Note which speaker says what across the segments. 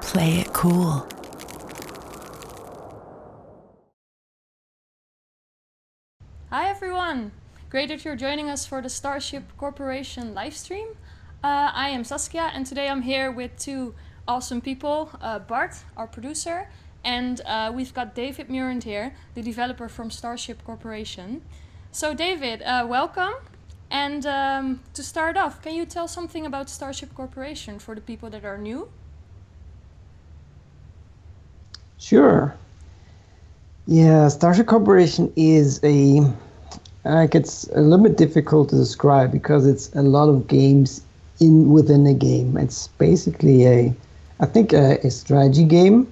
Speaker 1: Play it cool.
Speaker 2: Hi everyone! Great that you're joining us for the Starship Corporation livestream. I am Saskia and today I'm here with two awesome people, Bart, our producer, and we've got David Murand here, the developer from Starship Corporation. So David, welcome. And to start off, can you tell something about Starship Corporation for the people that are new?
Speaker 3: Sure. Yeah, Starship Corporation is it's a little bit difficult to describe because it's a lot of games within a game. It's basically a strategy game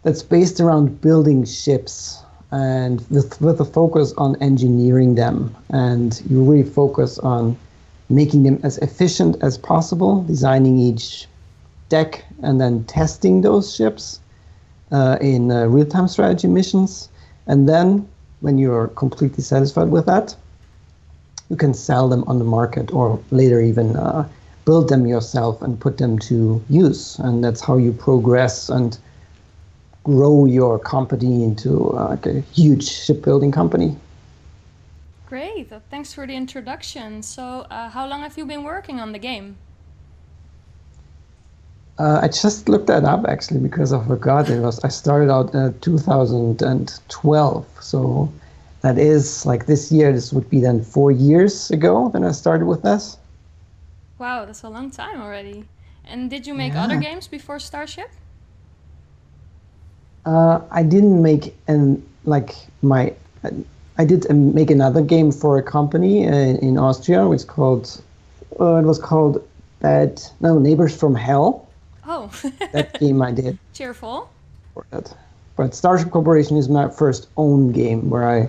Speaker 3: that's based around building ships and with a focus on engineering them. And you really focus on making them as efficient as possible, designing each deck and then testing those ships in real-time strategy missions. And then when you're completely satisfied with that, you can sell them on the market or later even build them yourself and put them to use. And that's how you progress and grow your company into a huge shipbuilding company.
Speaker 2: Great, thanks for the introduction. So how long have you been working on the game?
Speaker 3: I just looked that up actually because I forgot I started out in 2012. So that is like this year, this would be then 4 years ago when I started with this.
Speaker 2: Wow, that's a long time already. And did you make other games before Starship?
Speaker 3: I didn't make I did make another game for a company in Austria, which was called Neighbors from Hell.
Speaker 2: Oh,
Speaker 3: that game I did.
Speaker 2: Cheerful.
Speaker 3: For that. But Starship Corporation is my first own game where I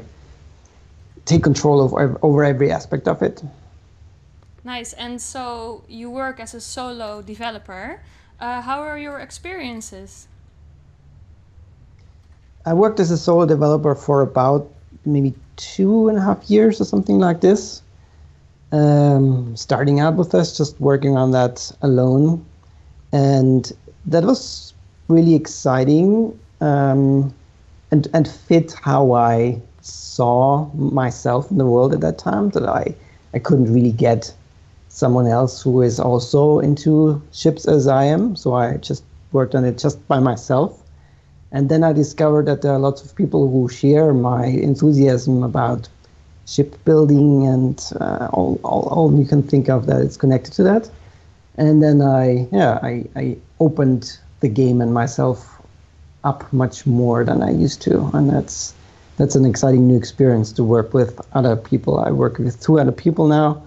Speaker 3: take control over every aspect of it.
Speaker 2: Nice. And so you work as a solo developer. How are your experiences?
Speaker 3: I worked as a solo developer for about maybe 2.5 years or something like this. Starting out with us, just working on that alone. And that was really exciting and fit how I saw myself in the world at that time, that I couldn't really get someone else who is also into ships as I am. So I just worked on it just by myself. And then I discovered that there are lots of people who share my enthusiasm about shipbuilding and all you can think of that is connected to that. And then I opened the game and myself up much more than I used to. And that's an exciting new experience to work with other people. I work with 2 other people now,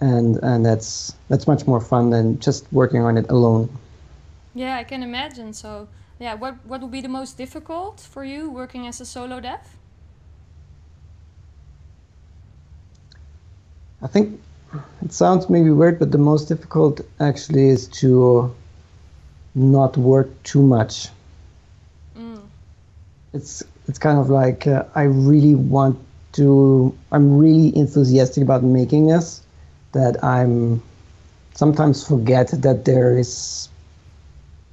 Speaker 3: and that's much more fun than just working on it alone.
Speaker 2: Yeah, I can imagine. So yeah, what would be the most difficult for you working as a solo dev?
Speaker 3: I think it sounds maybe weird, but the most difficult actually is to not work too much. It's kind of like I'm really enthusiastic about making this, that I'm sometimes forget that there is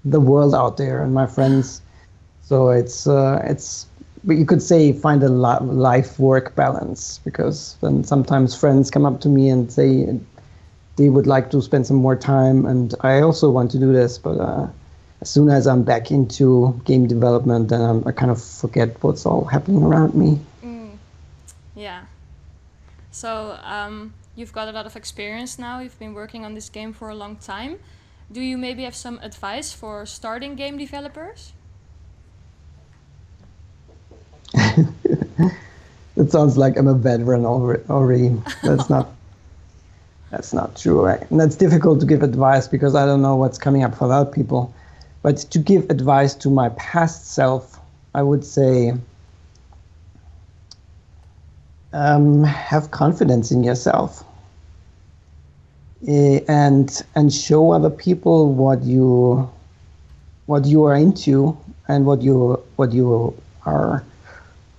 Speaker 3: the world out there and my friends. So but you could say find a life-work balance, because then sometimes friends come up to me and say they would like to spend some more time, and I also want to do this, but as soon as I'm back into game development, then I kind of forget what's all happening around me.
Speaker 2: Yeah. So you've got a lot of experience now. You've been working on this game for a long time. Do you maybe have some advice for starting game developers?
Speaker 3: It sounds like I'm a veteran already. That's not true. Right? And that's difficult to give advice because I don't know what's coming up for other people. But to give advice to my past self, I would say have confidence in yourself and show other people what you are into and what you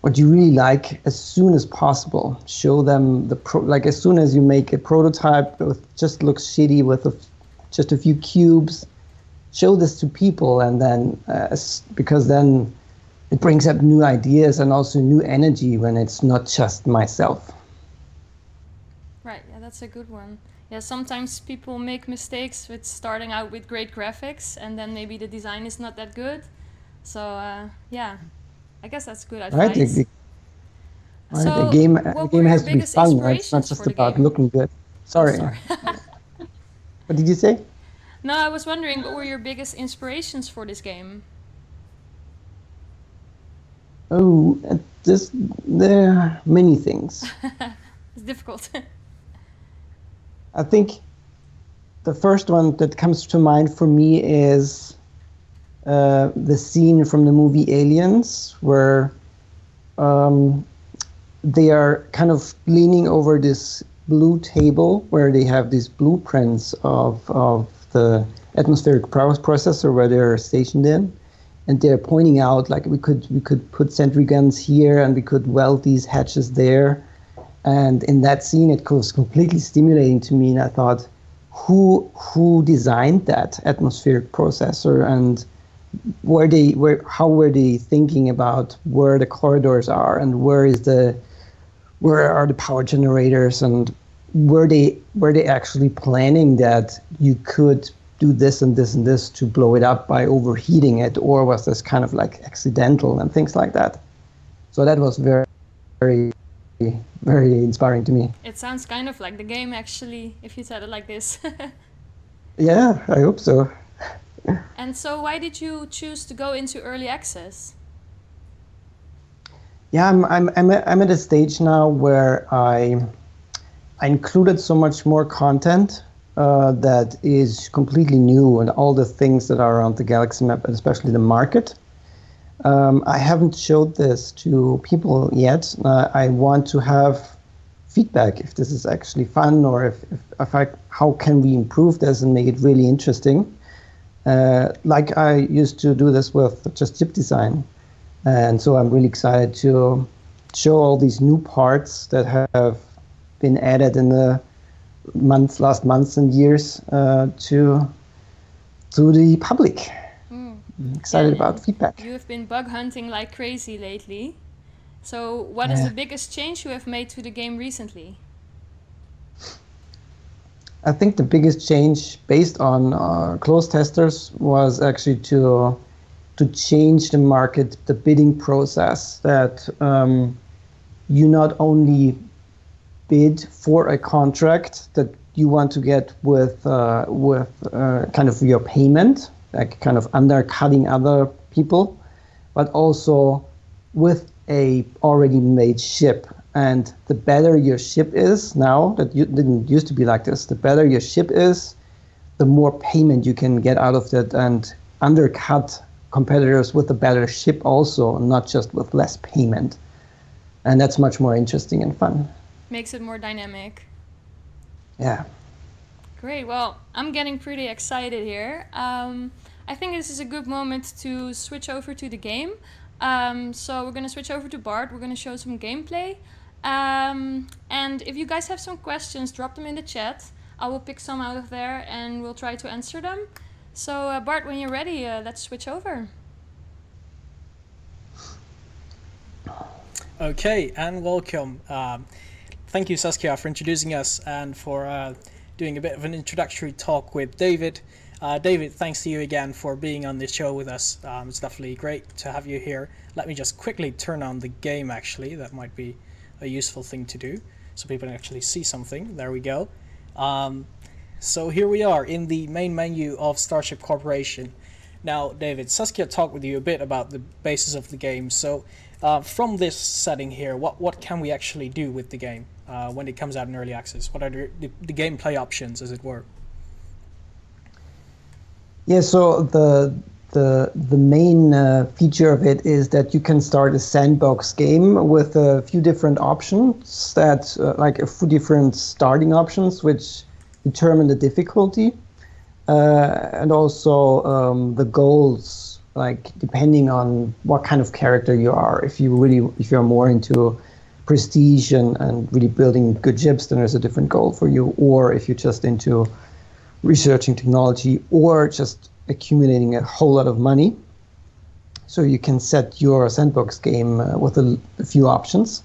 Speaker 3: really like as soon as possible. Show them like as soon as you make a prototype that just looks shitty with just a few cubes, show this to people, and then because then it brings up new ideas and also new energy when it's not just myself.
Speaker 2: Right, yeah, that's a good one. Yeah, sometimes people make mistakes with starting out with great graphics and then maybe the design is not that good. So yeah, I guess that's good
Speaker 3: Right?
Speaker 2: advice.
Speaker 3: The
Speaker 2: So
Speaker 3: game
Speaker 2: what were your
Speaker 3: has to be
Speaker 2: biggest
Speaker 3: fun, right? It's not
Speaker 2: inspirations
Speaker 3: just
Speaker 2: for the
Speaker 3: about
Speaker 2: game?
Speaker 3: looking good.
Speaker 2: Oh,
Speaker 3: Sorry.
Speaker 2: sorry.
Speaker 3: What did you say?
Speaker 2: No, I was wondering what were your biggest inspirations for this game?
Speaker 3: Oh, there are many things.
Speaker 2: It's difficult.
Speaker 3: I think the first one that comes to mind for me is the scene from the movie Aliens, where they are kind of leaning over this blue table where they have these blueprints of the atmospheric processor where they're stationed in, and they're pointing out like we could put sentry guns here and we could weld these hatches there. And in that scene, it was completely stimulating to me, and I thought, who designed that atmospheric processor, and how were they thinking about where the corridors are and where are the power generators, and were they actually planning that you could do this and this and this to blow it up by overheating it, or was this kind of like accidental and things like that? So that was very, very, very inspiring to me.
Speaker 2: It sounds kind of like the game actually, if you said it like this.
Speaker 3: Yeah, I hope so.
Speaker 2: And so why did you choose to go into early access?
Speaker 3: Yeah, I'm at a stage now where I included so much more content that is completely new, and all the things that are around the galaxy map, and especially the market. I haven't showed this to people yet. I want to have feedback if this is actually fun, or how can we improve this and make it really interesting. Like I used to do this with just chip design. And so I'm really excited to show all these new parts that have been added in the last months and years to the public. I'm excited about feedback.
Speaker 2: You have been bug hunting like crazy lately. So what is the biggest change you have made to the game recently?
Speaker 3: I think the biggest change based on closed testers was actually to change the market, the bidding process, that you not only bid for a contract that you want to get with kind of your payment, like kind of undercutting other people, but also with a already made ship. And the better your ship is now, that you didn't used to be like this, the better your ship is, the more payment you can get out of it and undercut competitors with a better ship also, not just with less payment. And that's much more interesting and fun.
Speaker 2: Makes it more dynamic.
Speaker 3: Yeah.
Speaker 2: Great. Well, I'm getting pretty excited here. I think this is a good moment to switch over to the game. So we're going to switch over to Bart. We're going to show some gameplay. And if you guys have some questions, drop them in the chat. I will pick some out of there and we'll try to answer them. So Bart, when you're ready, let's switch over.
Speaker 1: Okay, and welcome. Thank you, Saskia, for introducing us and for doing a bit of an introductory talk with David. David, thanks to you again for being on this show with us. It's definitely great to have you here. Let me just quickly turn on the game, actually. That might be a useful thing to do, so people can actually see something. There we go. So here we are in the main menu of Starship Corporation. Now, David, Saskia talked with you a bit about the basis of the game. So from this setting here, what can we actually do with the game when it comes out in early access? What are the gameplay options, as it were?
Speaker 3: Yeah, so the main feature of it is that you can start a sandbox game with a few different options, that like a few different starting options, which determine the difficulty, and also the goals, like depending on what kind of character you are. If you're more into prestige and really building good ships, then there's a different goal for you. Or if you're just into researching technology, or just accumulating a whole lot of money. So you can set your sandbox game with a few options.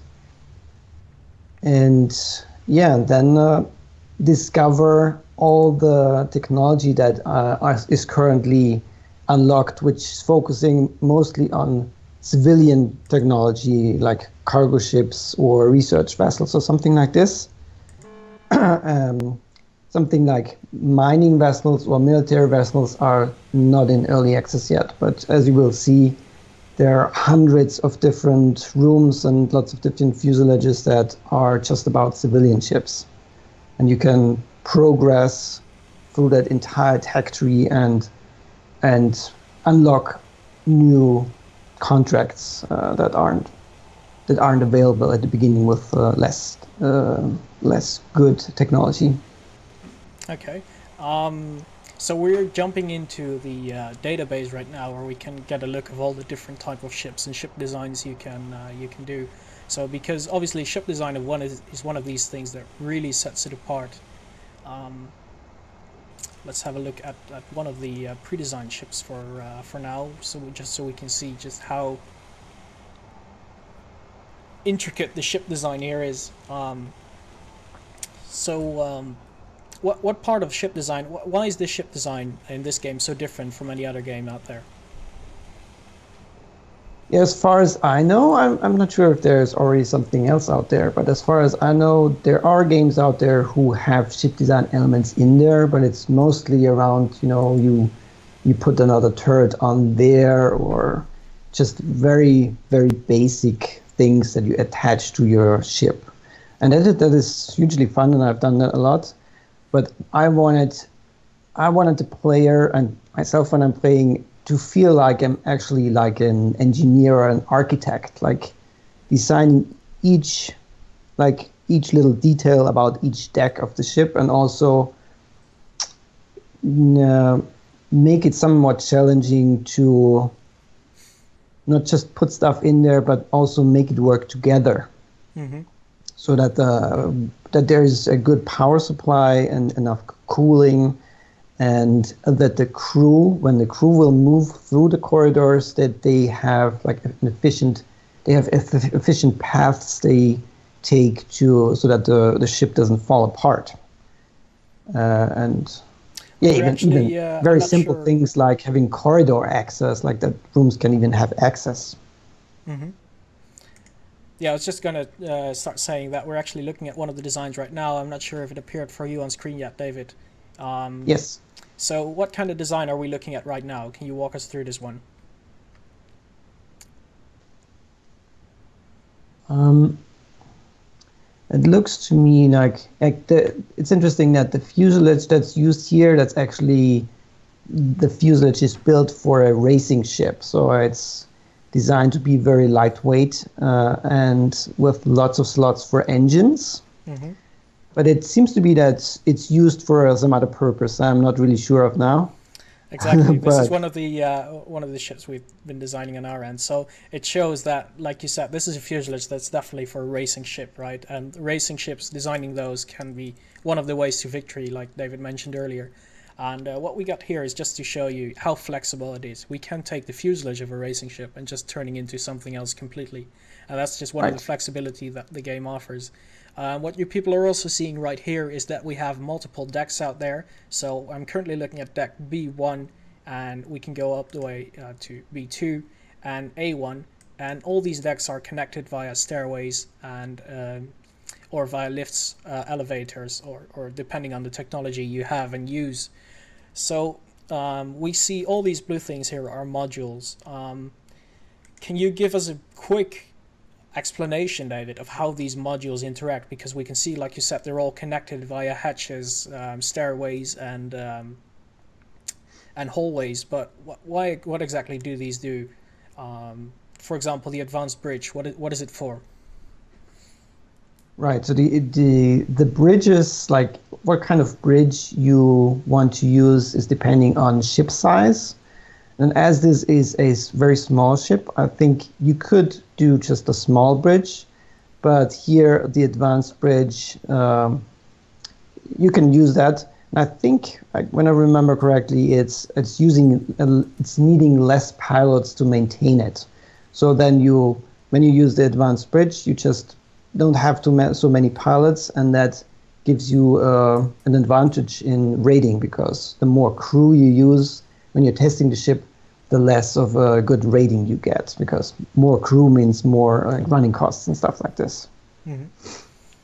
Speaker 3: And yeah, then discover all the technology that is currently unlocked, which is focusing mostly on civilian technology like cargo ships or research vessels or something like this. Something like mining vessels or military vessels are not in early access yet, but as you will see, there are hundreds of different rooms and lots of different fuselages that are just about civilian ships. And you can progress through that entire tech tree and unlock new contracts that aren't available at the beginning with less good technology.
Speaker 1: Okay. So we're jumping into the database right now, where we can get a look of all the different type of ships and ship designs you can do. So because obviously ship design is one of these things that really sets it apart. Let's have a look at one of the pre-designed ships for now, so we can see just how intricate the ship design here is. What part of ship design? Why is this ship design in this game so different from any other game out there?
Speaker 3: Yeah, as far as I know, I'm not sure if there's already something else out there, but as far as I know, there are games out there who have ship design elements in there, but it's mostly around, you put another turret on there, or just very, very basic things that you attach to your ship. And that is hugely fun, and I've done that a lot. But I wanted the player and myself, when I'm playing, to feel like I'm actually like an engineer or an architect, like designing each little detail about each deck of the ship, and also make it somewhat challenging to not just put stuff in there, but also make it work together. Mm-hmm. So that that there is a good power supply and enough cooling, and that the crew, when the crew will move through the corridors, that they have efficient paths they take to, so that the ship doesn't fall apart. And yeah, even very simple things like having corridor access, like that rooms can even have access.
Speaker 1: Mm-hmm. Yeah, I was just going to start saying that we're actually looking at one of the designs right now. I'm not sure if it appeared for you on screen yet, David.
Speaker 3: Yes.
Speaker 1: So what kind of design are we looking at right now? Can you walk us through this one?
Speaker 3: It looks to me like it's interesting that the fuselage that's used here, that's actually, the fuselage is built for a racing ship. So it's designed to be very lightweight and with lots of slots for engines. Mm-hmm. But it seems to be that it's used for some other purpose I'm not really sure of now.
Speaker 1: Exactly. This is one of the ships we've been designing on our end. So it shows that, like you said, this is a fuselage that's definitely for a racing ship, right? And racing ships, designing those can be one of the ways to victory, like David mentioned earlier. And what we got here is just to show you how flexible it is. We can take the fuselage of a racing ship and just turning into something else completely. And that's just one of the flexibility that the game offers. What you people are also seeing right here is that we have multiple decks out there. So I'm currently looking at deck B1, and we can go up the way to B2 and A1. And all these decks are connected via stairways and or via lifts, elevators, or depending on the technology you have and use. So we see all these blue things here are modules. Can you give us a quick explanation, David, of how these modules interact? Because we can see, like you said, they're all connected via hatches, stairways, and hallways. But what exactly do these do? For example, the advanced bridge. What is it for? Right.
Speaker 3: So the bridges, like what kind of bridge you want to use, is depending on ship size. And as this is a very small ship, I think you could do just a small bridge. But here, the advanced bridge, you can use that. And I think, like, when I remember correctly, it's needing less pilots to maintain it. So then when you use the advanced bridge, you just don't have so many pilots, and that gives you an advantage in rating, because the more crew you use when you're testing the ship, the less of a good rating you get, because more crew means more running costs and stuff like this.
Speaker 1: Mm-hmm.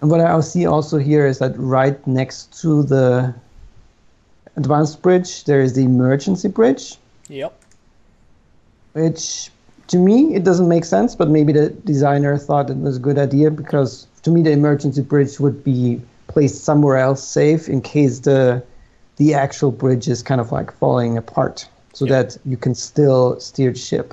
Speaker 3: And what I see also here is that right next to the advanced bridge, there is the emergency bridge.
Speaker 1: Yep.
Speaker 3: Which, to me, it doesn't make sense, but maybe the designer thought it was a good idea, because to me the emergency bridge would be placed somewhere else safe in case the actual bridge is kind of like falling apart, so that you can still steer the ship.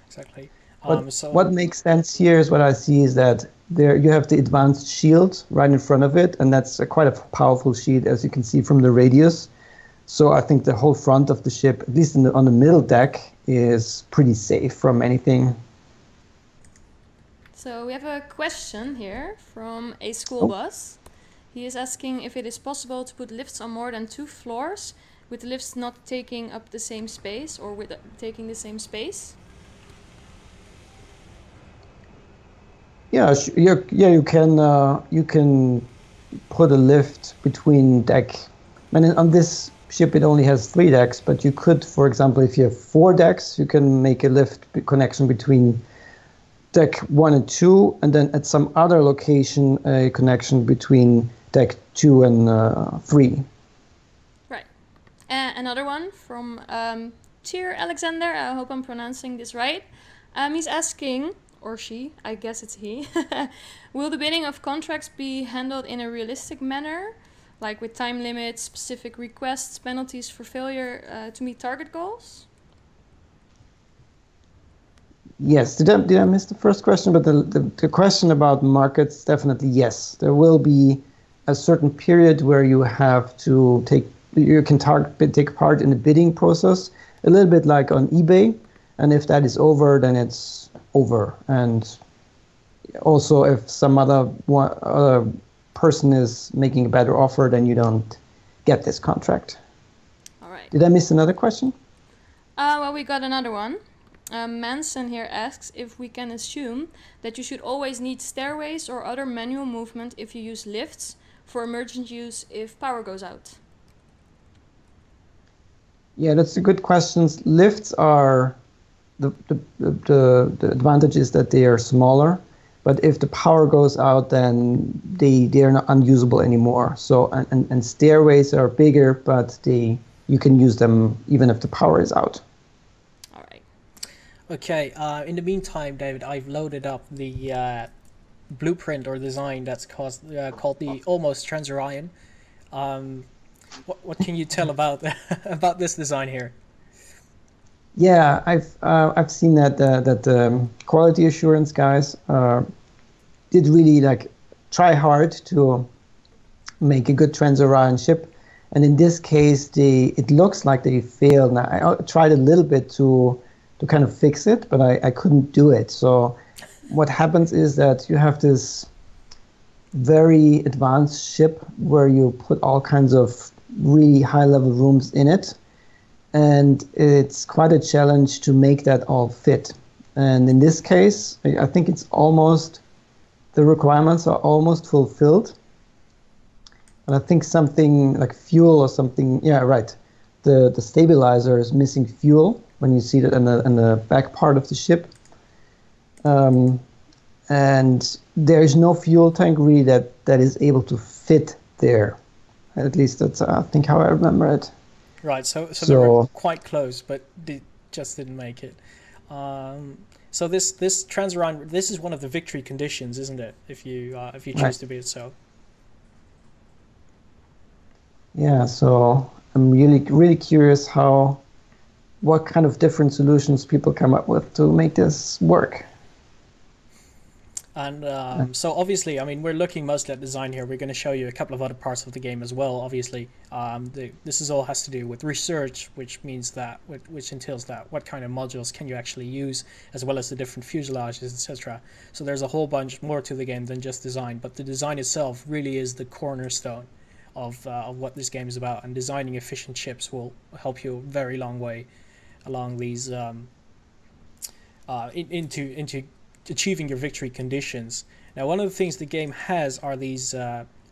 Speaker 1: Exactly.
Speaker 3: What makes sense here is what I see is that there you have the advanced shield right in front of it, and that's quite a powerful shield, as you can see from the radius. So I think the whole front of the ship, at least on the middle deck, is pretty safe from anything.
Speaker 2: So we have a question here from a school bus. He is asking if it is possible to put lifts on more than 2 floors, with the lifts not taking up the same space, or with taking the same space.
Speaker 3: Yeah, you can put a lift between deck. And on this ship, it only has 3 decks, but you could, for example, if you have 4 decks, you can make a lift connection between deck 1 and 2, and then at some other location, a connection between deck 2 and 3.
Speaker 2: Right. Another one from Cheer Alexander. I hope I'm pronouncing this right. He's asking, or she, I guess it's he, will the bidding of contracts be handled in a realistic manner, like with time limits, specific requests, penalties for failure to meet target goals?
Speaker 3: Yes. Did I miss the first question? But the question about markets, definitely yes. There will be a certain period where you have to take part in the bidding process, a little bit like on eBay. And if that is over, then it's over. And also, if some other person is making a better offer, then you don't get this contract.
Speaker 2: All right.
Speaker 3: Did I miss another question?
Speaker 2: Well, we got another one. Manson here asks if we can assume that you should always need stairways or other manual movement if you use lifts for emergent use if power goes out.
Speaker 3: Yeah, that's a good question. Lifts are the advantage is that they are smaller, but if the power goes out, then they are not unusable anymore. So and stairways are bigger, but you can use them even if the power is out.
Speaker 2: All right.
Speaker 1: Okay. In the meantime, David, I've loaded up the blueprint or design that's called the Almost Trans-Orion. What can you tell about about this design here?
Speaker 3: Yeah, I've seen that quality assurance guys did really try hard to make a good Trans-Orion ship, and in this case, it looks like they failed. Now, I tried a little bit to kind of fix it, but I couldn't do it. So what happens is that you have this very advanced ship where you put all kinds of really high-level rooms in it, and it's quite a challenge to make that all fit. And in this case, I think the requirements are almost fulfilled. And I think something like fuel or something, yeah, right. The stabilizer is missing fuel when you see that in the back part of the ship. And there is no fuel tank really that is able to fit there. At least that's, I think, how I remember it.
Speaker 1: Right, so they were quite close, but they just didn't make it. So this Trans-Orion, this is one of the victory conditions, isn't it? If you choose to be it so.
Speaker 3: Yeah, so I'm really curious what kind of different solutions people come up with to make this work.
Speaker 1: And so obviously, I mean, we're looking mostly at design here. We're going to show you a couple of other parts of the game as well. Obviously, this is all has to do with research, which entails that what kind of modules can you actually use, as well as the different fuselages, etc. So there's a whole bunch more to the game than just design, but the design itself really is the cornerstone of what this game is about, and designing efficient ships will help you a very long way along these into achieving your victory conditions. Now, one of the things the game has are these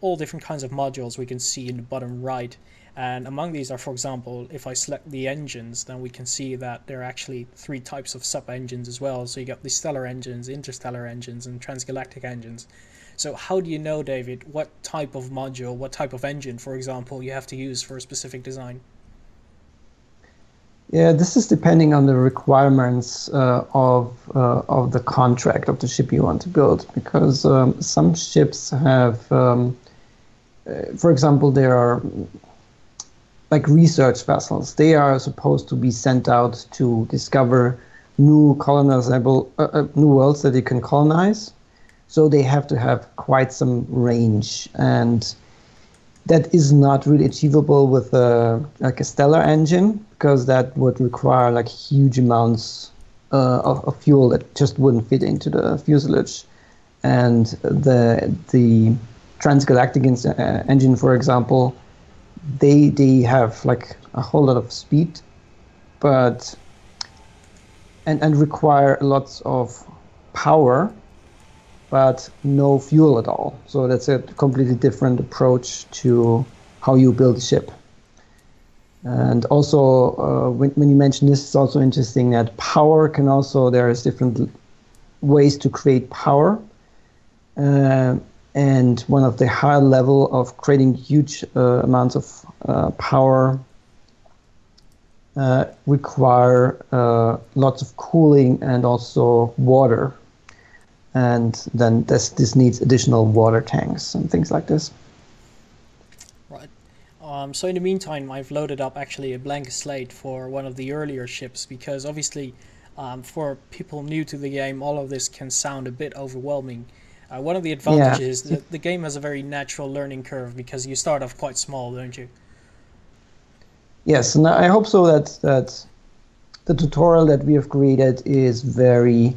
Speaker 1: all different kinds of modules we can see in the bottom right. And among these are, for example, if I select the engines, then we can see that there are actually 3 types of sub-engines as well. So you got the stellar engines, interstellar engines, and transgalactic engines. So how do you know, David, what type of module, what type of engine, for example, you have to use for a specific design?
Speaker 3: Yeah, this is depending on the requirements of the contract of the ship you want to build, because some ships have, for example, there are like research vessels. They are supposed to be sent out to discover new colonizable, new worlds that they can colonize. So they have to have quite some range, and that is not really achievable with like a stellar engine, because that would require like huge amounts of fuel that just wouldn't fit into the fuselage. And the transgalactic engine, for example, they have like a whole lot of speed, but and require lots of power, but no fuel at all. So that's a completely different approach to how you build a ship. And also, when you mention this, it's also interesting that power can also, there's different ways to create power. And one of the high level of creating huge amounts of power require lots of cooling and also water. And then this needs additional water tanks and things like this.
Speaker 1: Right. So in the meantime, I've loaded up actually a blank slate for one of the earlier ships, because obviously for people new to the game, all of this can sound a bit overwhelming. One of the advantages is that the game has a very natural learning curve, because you start off quite small, don't you?
Speaker 3: Yes, and I hope so that the tutorial that we have created is very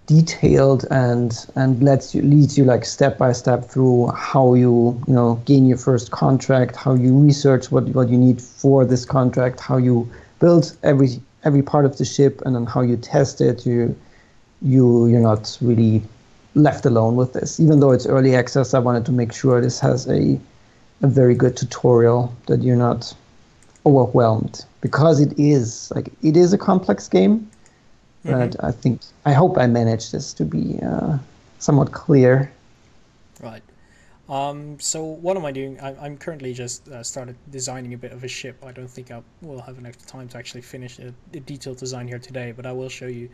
Speaker 3: detailed and leads you like step by step through how you gain your first contract, how you research what you need for this contract, how you build every part of the ship, and then how you test it. You're not really left alone with this. Even though it's early access, I wanted to make sure this has a very good tutorial, that you're not overwhelmed, because it is a complex game. But I hope I managed this to be somewhat clear.
Speaker 1: Right. So what am I doing? I'm currently just started designing a bit of a ship. I don't think I will have enough time to actually finish a detailed design here today, but I will show you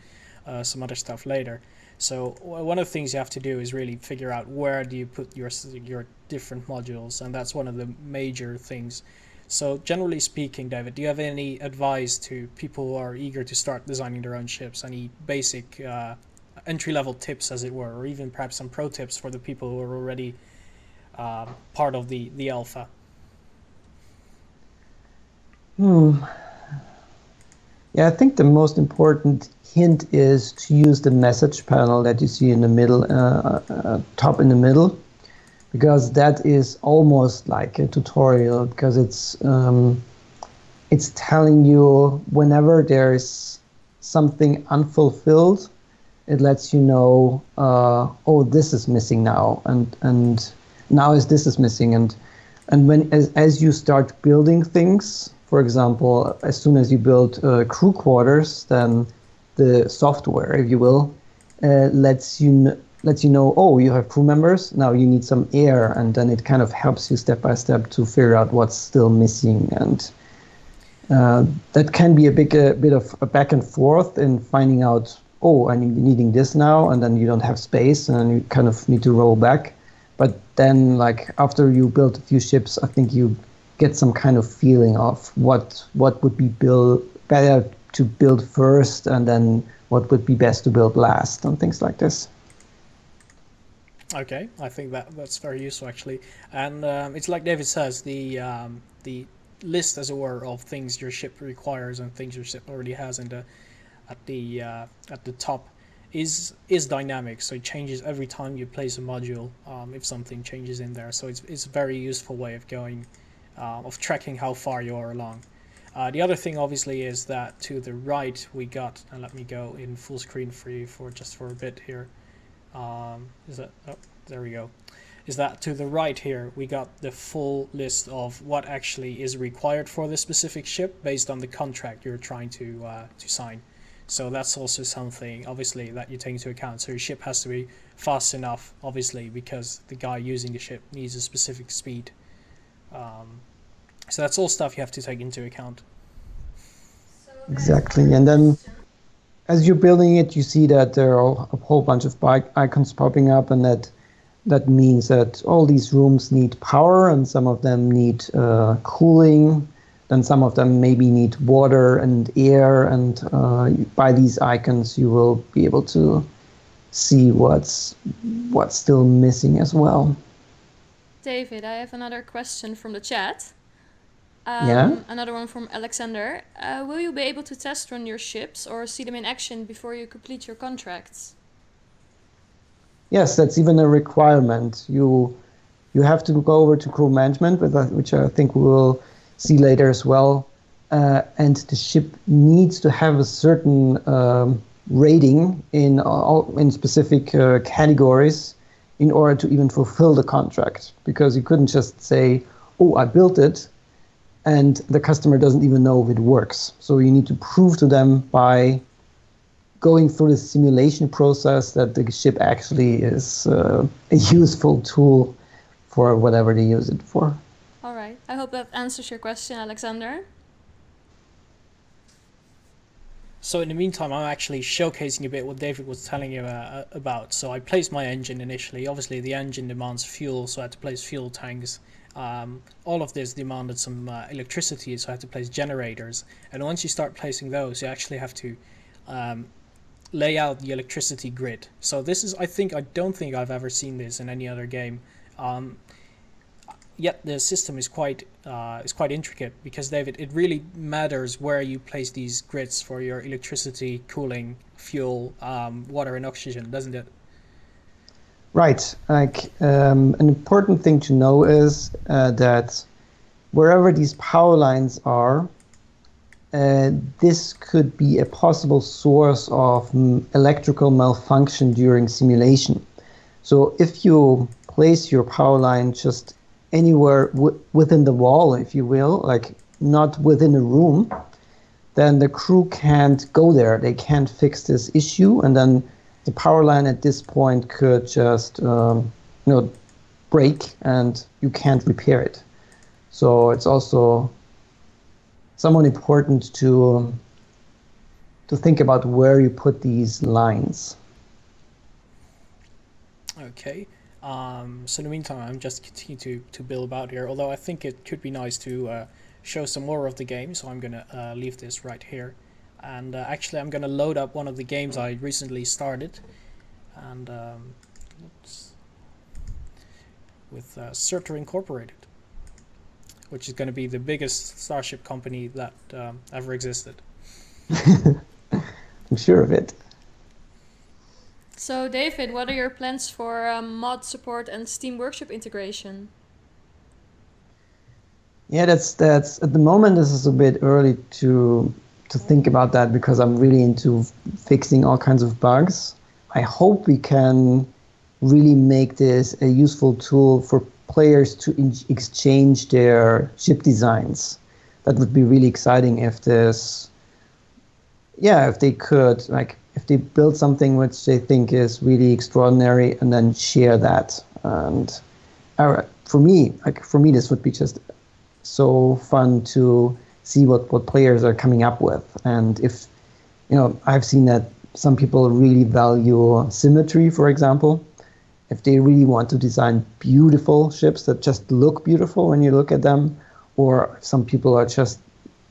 Speaker 1: some other stuff later. So one of the things you have to do is really figure out where do you put your different modules, and that's one of the major things. So generally speaking, David, do you have any advice to people who are eager to start designing their own ships? Any basic entry-level tips, as it were, or even perhaps some pro tips for the people who are already part of the alpha?
Speaker 3: Yeah, I think the most important hint is to use the message panel that you see in the middle, top in the middle, because that is almost like a tutorial, because it's telling you whenever there's something unfulfilled, it lets you know, oh, this is missing now, and now this is missing, and when as you start building things. For example, as soon as you build crew quarters, then the software, if you will, lets you know, oh, you have crew members, now you need some air, and then it kind of helps you step by step to figure out what's still missing. And that can be a bit of a back and forth in finding out, oh, I'm needing this now, and then you don't have space, and then you kind of need to roll back. But then, like, after you build a few ships, I think you get some kind of feeling of what would be better to build first, and then what would be best to build last, and things like this.
Speaker 1: Okay, I think that's very useful actually, and it's like David says, the list, as it were, of things your ship requires and things your ship already has at the top is dynamic, so it changes every time you place a module, if something changes in there. So it's a very useful way of going, of tracking how far you are along. The other thing obviously is that to the right we got, and let me go in full screen for you for a bit here. Is that, oh, there we go. Is that to the right here we got the full list of what actually is required for this specific ship based on the contract you're trying to sign. So that's also something obviously that you take into account. So your ship has to be fast enough, obviously, because the guy using the ship needs a specific speed. So that's all stuff you have to take into account.
Speaker 3: Exactly. And then as you're building it, you see that there are a whole bunch of icons popping up, and that means that all these rooms need power, and some of them need cooling, then some of them maybe need water and air, and by these icons you will be able to see what's still missing as well.
Speaker 2: David, I have another question from the chat.
Speaker 3: Yeah?
Speaker 2: Another one from Alexander. Will you be able to test run your ships or see them in action before you complete your contracts?
Speaker 3: Yes, that's even a requirement. You have to go over to crew management, which I think we will see later as well. And the ship needs to have a certain rating in specific categories in order to even fulfill the contract. Because you couldn't just say, "Oh, I built it," and the customer doesn't even know if it works. So you need to prove to them by going through the simulation process that the ship actually is a useful tool for whatever they use it for.
Speaker 2: All right. I hope that answers your question, Alexander.
Speaker 1: So in the meantime, I'm actually showcasing a bit what David was telling you about. So I placed my engine initially. Obviously, the engine demands fuel, so I had to place fuel tanks. All of this demanded some electricity, so I had to place generators. And once you start placing those, you actually have to lay out the electricity grid. So this is, I don't think I've ever seen this in any other game. Yet the system is quite intricate, because David, it really matters where you place these grids for your electricity, cooling, fuel, water, and oxygen, doesn't it?
Speaker 3: Right. An important thing to know is that wherever these power lines are, this could be a possible source of electrical malfunction during simulation. So if you place your power line just anywhere within the wall, if you will, like not within a room, then the crew can't go there. They can't fix this issue, and then the power line at this point could just break, and you can't repair it. So it's also somewhat important to think about where you put these lines.
Speaker 1: Okay. So in the meantime, I'm just continuing to build about here, although I think it could be nice to show some more of the game, so I'm going to leave this right here. And actually, I'm going to load up one of the games I recently started, and with Starship Incorporated, which is going to be the biggest starship company that ever existed.
Speaker 3: I'm sure of it.
Speaker 2: So David, what are your plans for mod support and Steam Workshop integration?
Speaker 3: Yeah, that's at the moment this is a bit early to think about that, because I'm really into fixing all kinds of bugs. I hope we can really make this a useful tool for players to exchange their ship designs. That would be really exciting if they could, like, if they build something which they think is really extraordinary and then share that. And for me, this would be just so fun to see what players are coming up with. And if, I've seen that some people really value symmetry, for example. If they really want to design beautiful ships that just look beautiful when you look at them, or some people are just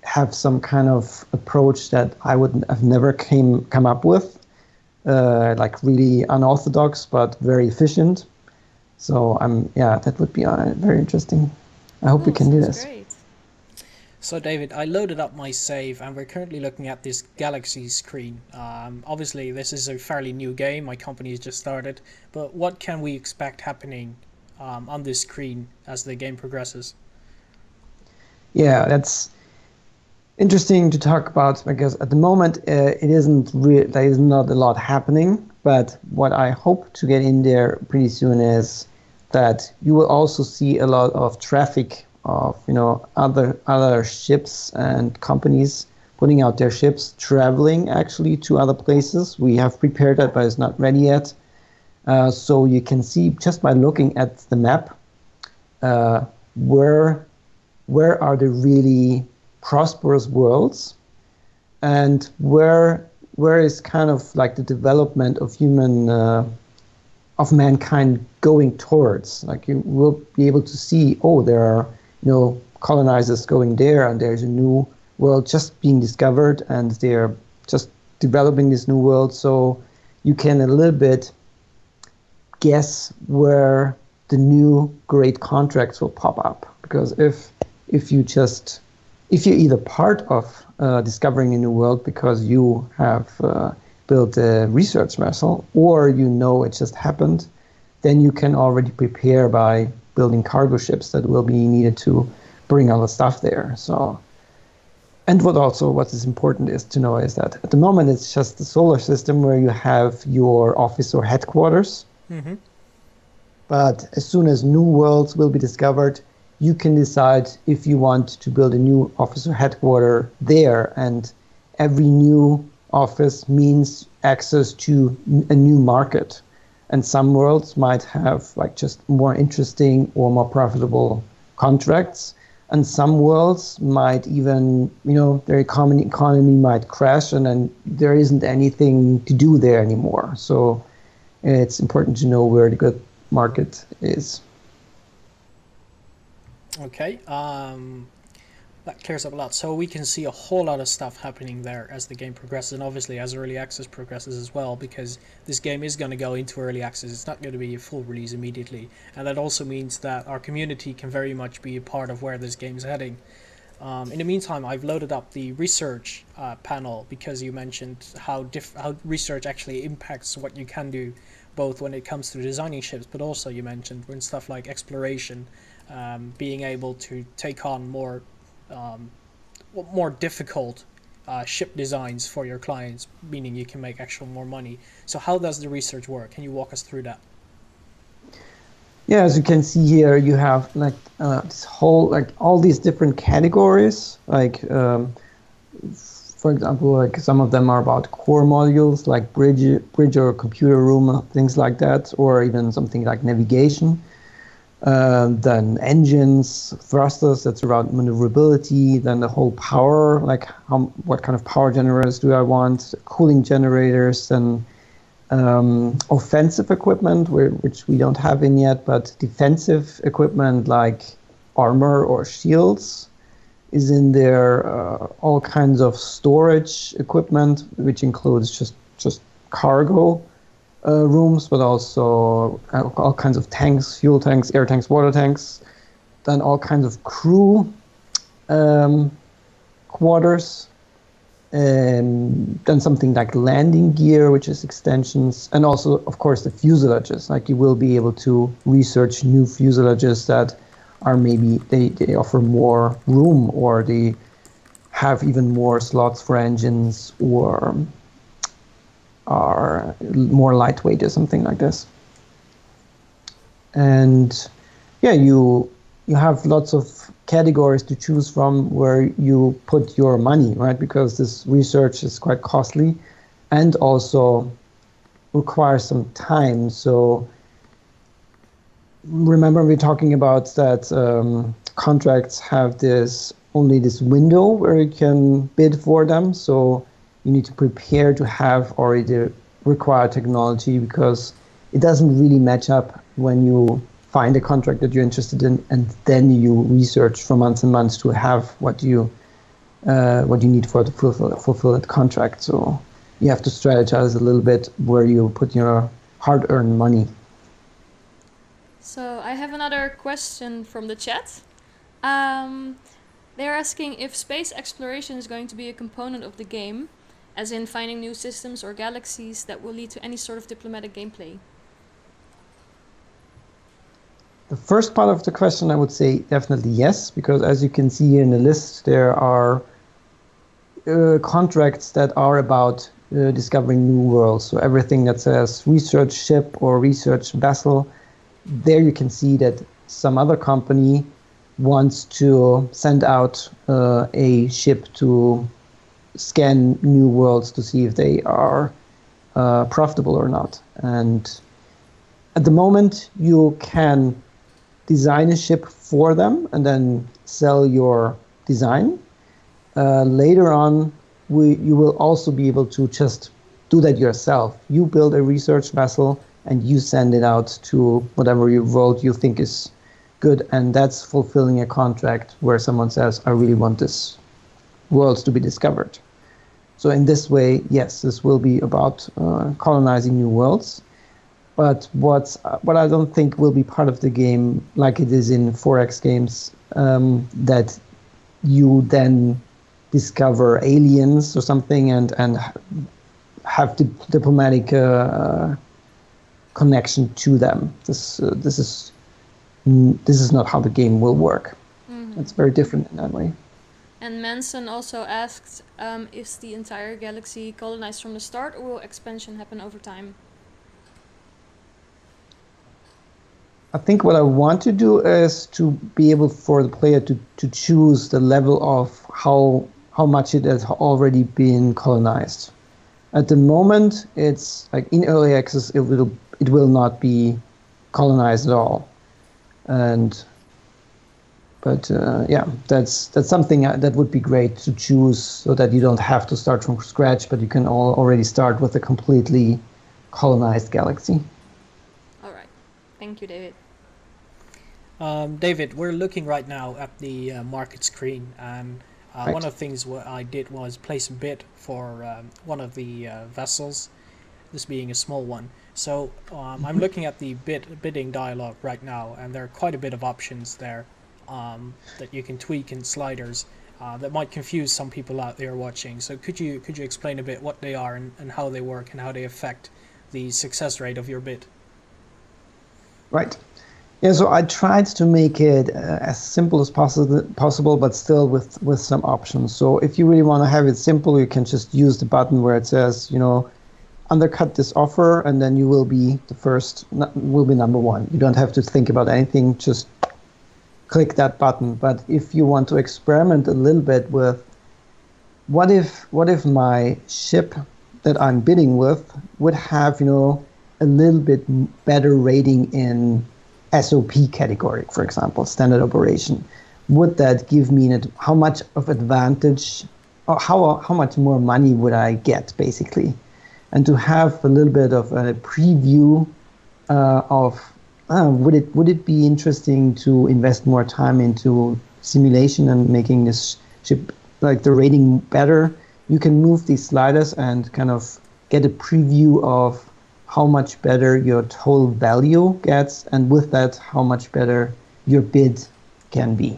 Speaker 3: have some kind of approach that I would have never come up with, like really unorthodox but very efficient. So that would be very interesting. I hope we can do this.
Speaker 2: Great.
Speaker 1: So David, I loaded up my save and we're currently looking at this Galaxy screen. Obviously, this is a fairly new game. My company has just started, but what can we expect happening on this screen as the game progresses?
Speaker 3: Yeah, that's interesting to talk about because at the moment there is not a lot happening. But what I hope to get in there pretty soon is that you will also see a lot of traffic of other ships and companies putting out their ships traveling actually to other places. We have prepared that, but it's not ready yet. So you can see just by looking at the map uh, where are the really prosperous worlds and where is kind of like the development of of mankind going towards. Like you will be able to see, oh, there are colonizers going there, and there's a new world just being discovered, and they're just developing this new world. So you can a little bit guess where the new great contracts will pop up. Because if you're either part of discovering a new world because you have built a research vessel, or it just happened, then you can already prepare by building cargo ships that will be needed to bring all the stuff there. So, and what is important is to know is that at the moment it's just the solar system where you have your office or headquarters.
Speaker 1: Mm-hmm.
Speaker 3: But as soon as new worlds will be discovered, you can decide if you want to build a new office or headquarter there, and every new office means access to a new market. And some worlds might have like just more interesting or more profitable contracts, and some worlds might even, their economy might crash, and then there isn't anything to do there anymore. So it's important to know where the good market is.
Speaker 1: Okay, that clears up a lot. So we can see a whole lot of stuff happening there as the game progresses, and obviously as early access progresses as well, because this game is going to go into early access. It's not going to be a full release immediately, and that also means that our community can very much be a part of where this game's heading. In the meantime, I've loaded up the research panel because you mentioned how research actually impacts what you can do, both when it comes to designing ships, but also you mentioned when stuff like exploration, being able to take on more difficult ship designs for your clients, meaning you can make actual more money. So how does the research work? Can you walk us through that?
Speaker 3: Yeah, as you can see here, you have like this whole, like all these different categories. Like, for example, like some of them are about core modules, like bridge or computer room, things like that, or even something like navigation. Then engines, thrusters, that's around maneuverability. Then the whole power, like what kind of power generators do I want? Cooling generators, and offensive equipment, which we don't have in yet, but defensive equipment like armor or shields is in there. All kinds of storage equipment, which includes just cargo rooms, but also all kinds of tanks, fuel tanks, air tanks, water tanks. Then all kinds of crew quarters. Then something like landing gear, which is extensions, and also, of course, the fuselages. Like you will be able to research new fuselages that are maybe they offer more room, or they have even more slots for engines, or are more lightweight or something like this. And yeah, you have lots of categories to choose from where you put your money, right? Because this research is quite costly and also requires some time. So remember, we're talking about that contracts have only this window where you can bid for them. So you need to prepare to have already the required technology, because it doesn't really match up when you find a contract that you're interested in, and then you research for months and months to have what you need for to fulfill that contract. So you have to strategize a little bit where you put your hard-earned money.
Speaker 2: So I have another question from the chat. Um, They're asking if space exploration is going to be a component of the game, as in finding new systems or galaxies that will lead to any sort of diplomatic gameplay.
Speaker 3: The first part of the question, I would say definitely yes, because as you can see here in the list, there are contracts that are about discovering new worlds. So everything that says research ship or research vessel, there you can see that some other company wants to send out a ship to scan new worlds to see if they are profitable or not. And at the moment, you can design a ship for them and then sell your design. Later on, you will also be able to just do that yourself. You build a research vessel and you send it out to whatever world you think is good, and that's fulfilling a contract where someone says, I really want this world to be discovered. So in this way, yes, this will be about colonizing new worlds. But what I don't think will be part of the game, like it is in 4X games, that you then discover aliens or something and have the diplomatic connection to them. This is not how the game will work. Mm-hmm. It's very different in that way.
Speaker 2: And Manson also asked, is the entire galaxy colonized from the start, or will expansion happen over time?
Speaker 3: I think what I want to do is to be able for the player to choose the level of how much it has already been colonized. At the moment, it's like in early access, it will not be colonized at all. But that's something that would be great to choose, so that you don't have to start from scratch, but you can already start with a completely colonized galaxy.
Speaker 2: All right, thank you, David.
Speaker 1: David, we're looking right now at the market screen, and right. One of the things what I did was place a bid for one of the vessels, this being a small one. So I'm looking at the bidding dialogue right now, and there are quite a bit of options there that you can tweak in sliders that might confuse some people out there watching. So could you explain a bit what they are and how they work and how they affect the success rate of your bid?
Speaker 3: Right. Yeah, so I tried to make it as simple as possible, but still with some options. So if you really want to have it simple, you can just use the button where it says, undercut this offer, and then you will be will be number one. You don't have to think about anything, just click that button. But if you want to experiment a little bit with what if my ship that I'm bidding with would have, a little bit better rating in SOP category, for example, standard operation. Would that give me how much of advantage, or how much more money would I get, basically? And to have a little bit of a preview of would it be interesting to invest more time into simulation and making this ship, like the rating, better? You can move these sliders and kind of get a preview of how much better your total value gets, and with that, how much better your bid can be.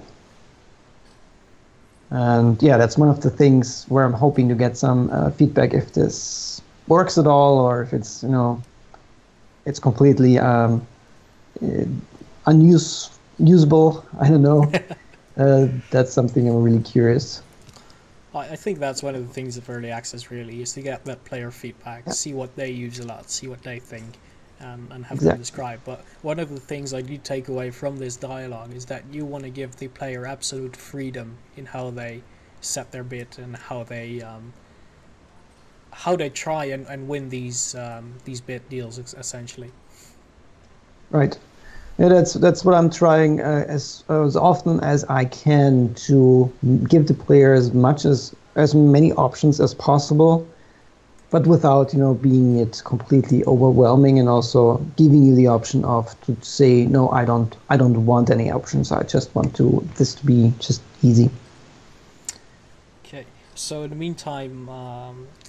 Speaker 3: And yeah, that's one of the things where I'm hoping to get some feedback if this works at all, or if it's it's completely unusable. I don't know. That's something I'm really curious.
Speaker 1: I think that's one of the things of early access really is to get that player feedback, see what they use a lot, see what they think, and have them describe. But one of the things I do take away from this dialogue is that you want to give the player absolute freedom in how they set their bid and how they try and win these bid deals essentially.
Speaker 3: Right. Yeah, that's what I'm trying as often as I can to give the player as many options as possible, but without being it completely overwhelming, and also giving you the option of to say no, I don't want any options. I just want this to be just easy.
Speaker 1: Okay. So in the meantime,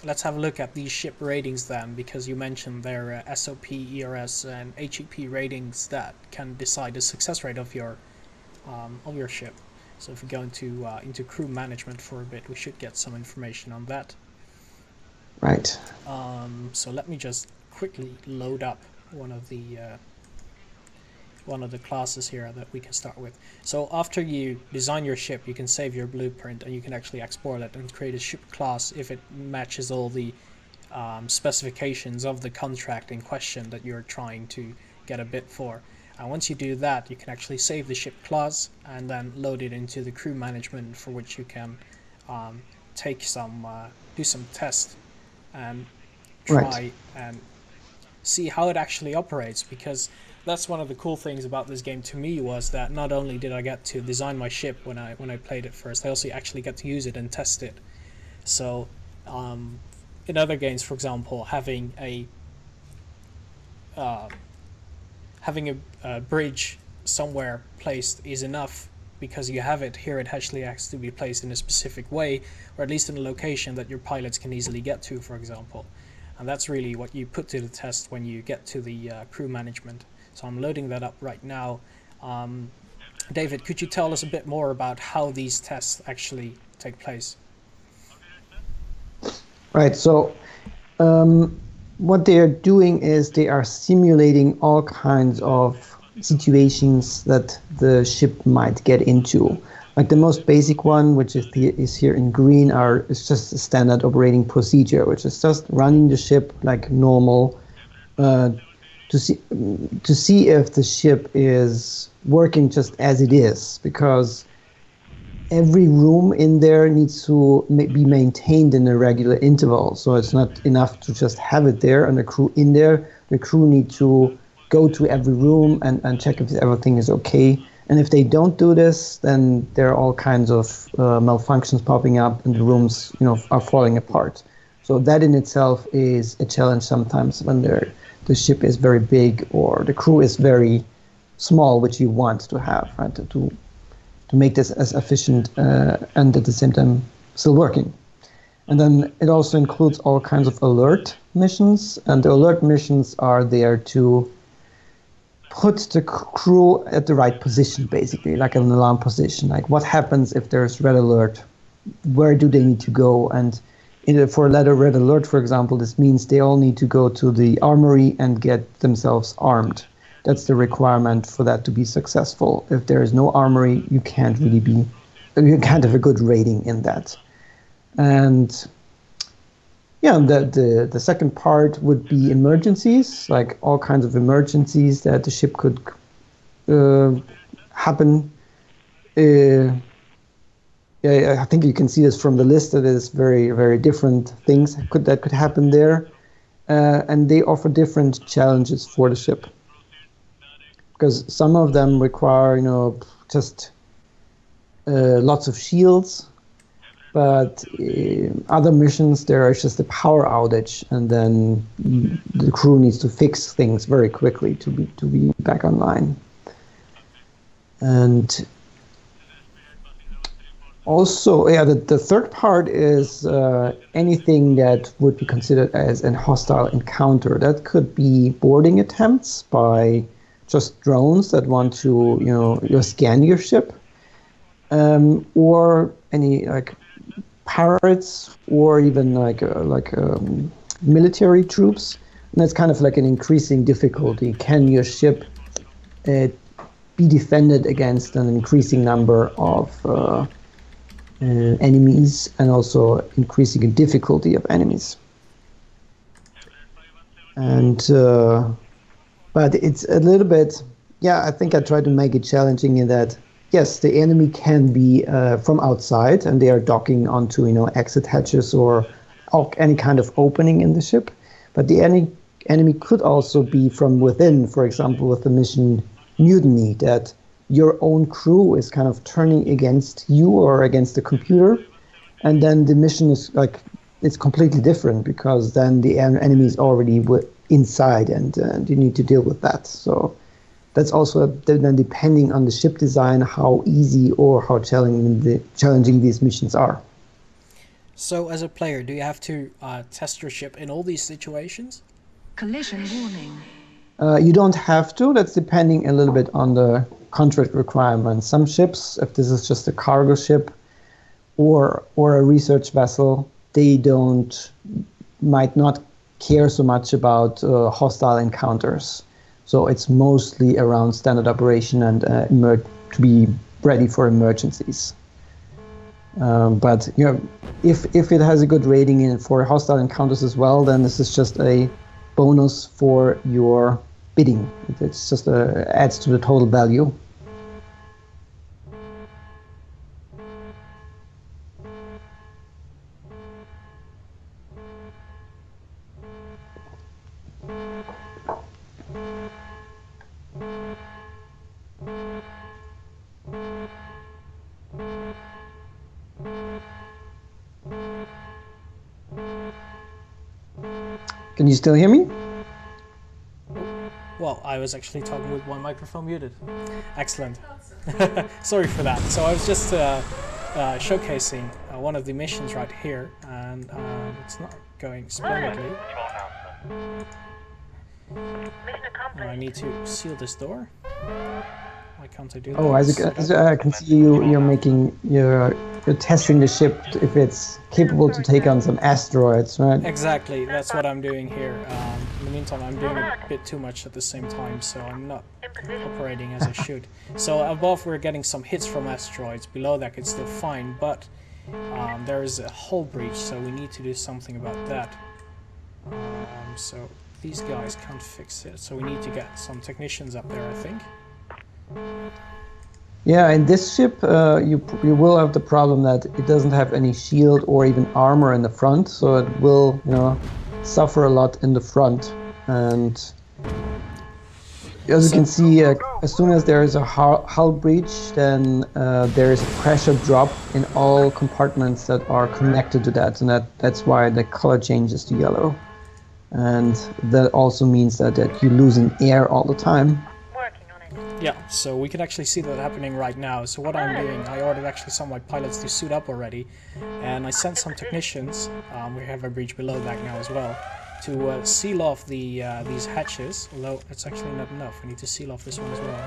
Speaker 1: let's have a look at these ship ratings then, because you mentioned their SOP, ERS, and HEP ratings that can decide the success rate of your ship. So if we go into crew management for a bit, we should get some information on that.
Speaker 3: Right.
Speaker 1: So let me just quickly load up one of the classes here that we can start with. So after you design your ship, you can save your blueprint and you can actually export it and create a ship class if it matches all the specifications of the contract in question that you're trying to get a bid for. And once you do that, you can actually save the ship class and then load it into the crew management, for which you can take some do some tests and try and see how it actually operates, because that's one of the cool things about this game to me, was that not only did I get to design my ship when I played it first, I also actually get to use it and test it. So in other games, for example, having a bridge somewhere placed is enough, because you have it here. It actually has to be placed in a specific way, or at least in a location that your pilots can easily get to, for example. And that's really what you put to the test when you get to the crew management. So I'm loading that up right now. David, could you tell us a bit more about how these tests actually take place?
Speaker 3: Right. So what they are doing is they are simulating all kinds of situations that the ship might get into. Like the most basic one, which is here in green, is just a standard operating procedure, which is just running the ship like normal, to see if the ship is working just as it is, because every room in there needs to be maintained in a regular interval. So it's not enough to just have it there and the crew in there. The crew need to go to every room and check if everything is okay. And if they don't do this, then there are all kinds of malfunctions popping up, and the rooms, are falling apart. So that in itself is a challenge sometimes when the ship is very big or the crew is very small, which you want to have, right? To make this as efficient and at the same time still working. And then it also includes all kinds of alert missions, and the alert missions are there to put the crew at the right position, basically, like an alarm position. Like, what happens if there's red alert? Where do they need to go? And for a red alert, for example, this means they all need to go to the armory and get themselves armed. That's the requirement for that to be successful. If there is no armory, you can't have a good rating in that. And yeah, the second part would be emergencies, like all kinds of emergencies that the ship could happen. I think you can see this from the list, that is very, very different things that could happen there. And they offer different challenges for the ship, because some of them require, just lots of shields. But other missions, there is just a power outage, and then the crew needs to fix things very quickly to be back online. And also, the third part is anything that would be considered as an hostile encounter. That could be boarding attempts by just drones that want to, scan your ship, or any pirates, or even military troops. And that's kind of like an increasing difficulty. Can your ship be defended against an increasing number of enemies, and also increasing difficulty of enemies? And but it's a little bit, I think I tried to make it challenging in that, yes, the enemy can be from outside, and they are docking onto exit hatches or any kind of opening in the ship. But the enemy could also be from within, for example, with the mission Mutiny, that your own crew is kind of turning against you or against the computer, and then the mission is it's completely different, because then the enemy is already inside, and you need to deal with that. So that's also then depending on the ship design, how easy or how challenging these missions are.
Speaker 1: So as a player, do you have to test your ship in all these situations?
Speaker 4: Collision warning.
Speaker 3: You don't have to. That's depending a little bit on the contract requirements. Some ships, if this is just a cargo ship or a research vessel, they might not care so much about hostile encounters. So it's mostly around standard operation and to be ready for emergencies. But if it has a good rating for hostile encounters as well, then this is just a bonus for your bidding. It's just adds to the total value. Can you still hear me?
Speaker 1: Well, I was actually talking with one microphone muted. Excellent. Sorry for that. So I was just showcasing one of the missions right here, and it's not going splendidly. And I need to seal this door. Why can't I do that?
Speaker 3: Oh, as I can see you're testing the ship if it's capable to take on some asteroids, right?
Speaker 1: Exactly, that's what I'm doing here. In the meantime, I'm doing a bit too much at the same time, so I'm not operating as I should. So above we're getting some hits from asteroids, below that it's still fine, but there is a hull breach, so we need to do something about that. So these guys can't fix it, so we need to get some technicians up there, I think.
Speaker 3: Yeah, in this ship, you will have the problem that it doesn't have any shield or even armor in the front, so it will, suffer a lot in the front. And as you can see, as soon as there is a hull breach, then there is a pressure drop in all compartments that are connected to that, and that's why the color changes to yellow. And that also means that you're losing air all the time.
Speaker 1: Yeah, so we can actually see that happening right now. So what I'm doing, I ordered actually some of my pilots to suit up already, and I sent some technicians, we have a breach below that now as well, to seal off these hatches, although it's actually not enough. We need to seal off this one as well.